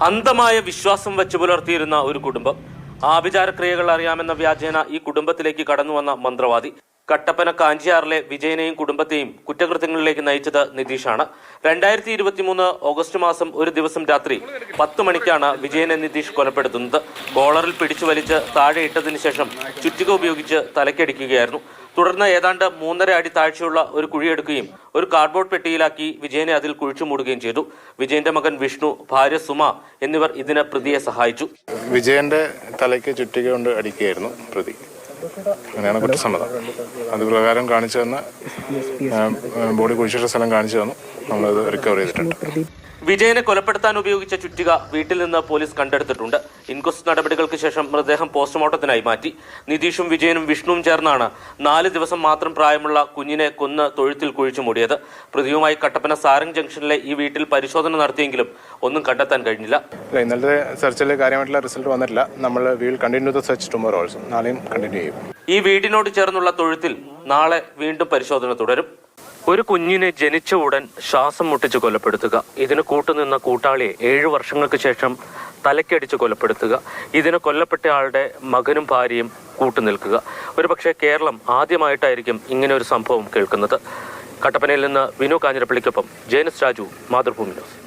അന്ധമായ വിശ്വാസം വെച്ചു പുലർത്തിയിരുന്ന ഒരു കുടുംബം. ആഭിചാരക്രിയകൾ അറിയാമെന്ന വ്യാജേന ഈ കുടുംബത്തിലേക്ക് കടന്നുവന്ന മന്ത്രവാദി. കട്ടപ്പന കാഞ്ചിയാറിലെ വിജയനെയും കുടുംബത്തെയും കുറ്റകൃത്യങ്ങളിലേക്ക് നയിച്ചത് നിതീഷാണ്. 2023 ഓഗസ്റ്റ് മാസം ഒരു ദിവസം രാത്രി 10 മണിക്കാണ് വിജയനെ നിതീഷ് കൊലപ്പെടുത്തുന്നത്. കോളറിൽ പിടിച്ചു വലിച്ച് താഴെ ഇട്ടതിനു ശേഷം ചുറ്റിക ഉപയോഗിച്ച് തലക്കടിക്കുകയായിരുന്നു. തുടർന്ന് ഏതാണ്ട് 3.5 അടി താഴ്ചയുള്ള ഒരു കുഴിയെടുക്കുകയും ഒരു കാർഡ്ബോർഡ് പെട്ടിയിലാക്കി വിജയനെ അതിൽ കുഴിച്ചു മൂടുകയും ചെയ്തു. വിജയന്റെ മകൻ വിഷ്ണു, ഭാര്യ സുമ എന്നിവർ ഇതിന് പ്രതിയെ സഹായിച്ചു. വിജയന്റെ തലയ്ക്ക് ചുറ്റിക കൊണ്ട് അടിക്കുകയായിരുന്നു പ്രതി. അങ്ങനെയാണ് കുറ്റസമ്മതം. അത് പ്രകാരം കാണിച്ചു തന്ന ബോഡി കുഴിച്ചിട്ട സ്ഥലം കാണിച്ചു തന്നു. നമ്മളത് റിക്കവർ ചെയ്തിട്ടുണ്ട്. വിജയനെ കൊലപ്പെടുത്താൻ ഉപയോഗിച്ച ചുറ്റിക വീട്ടിൽ നിന്ന് പോലീസ് കണ്ടെടുത്തിട്ടുണ്ട്. ഇൻക്വസ്റ്റ് നടപടികൾക്ക് ശേഷം മൃതദേഹം പോസ്റ്റ്മോർട്ടത്തിനായി മാറ്റി. നിതീഷും വിജയനും വിഷ്ണുവും ചേർന്നാണ് 4 ദിവസം മാത്രം പ്രായമുള്ള കുഞ്ഞിനെ കൊന്ന് തൊഴുത്തിൽ കുഴിച്ചു മൂടിയത്. പ്രതിയുമായി കട്ടപ്പന സാരംഗ് ജംഗ്ഷനിലെ ഈ വീട്ടിൽ പരിശോധന നടത്തിയെങ്കിലും ഒന്നും കണ്ടെത്താൻ കഴിഞ്ഞില്ല. ഇന്നലത്തെ സെർച്ചിൽ കാര്യമായിട്ടുള്ള റിസൾട്ട് വന്നിട്ടില്ല. നമ്മൾ will continue the search tomorrow also. നാളെയും കണ്ടിന്യൂ ചെയ്യും. ഈ വീടിനോട് ചേർന്നുള്ള തൊഴുത്തിൽ നാളെ വീണ്ടും പരിശോധന തുടരും. ഒരു കുഞ്ഞിനെ ജനിച്ച ഉടൻ ശ്വാസം മുട്ടിച്ച് കൊലപ്പെടുത്തുക, ഇതിന് കൂട്ടുനിന്ന കൂട്ടാളിയെ 7 വർഷങ്ങൾക്ക് ശേഷം തലക്കടിച്ച് കൊലപ്പെടുത്തുക, ഇതിന് കൊല്ലപ്പെട്ട ആളുടെ മകനും ഭാര്യയും കൂട്ടുനിൽക്കുക. ഒരുപക്ഷെ കേരളം ആദ്യമായിട്ടായിരിക്കും ഇങ്ങനെ ഒരു സംഭവം കേൾക്കുന്നത്. കട്ടപ്പനയിൽ നിന്ന് വിനു കാഞ്ഞിരപ്പള്ളിക്കൊപ്പം ജയനസ് രാജു, മാതൃഭൂമി ന്യൂസ്.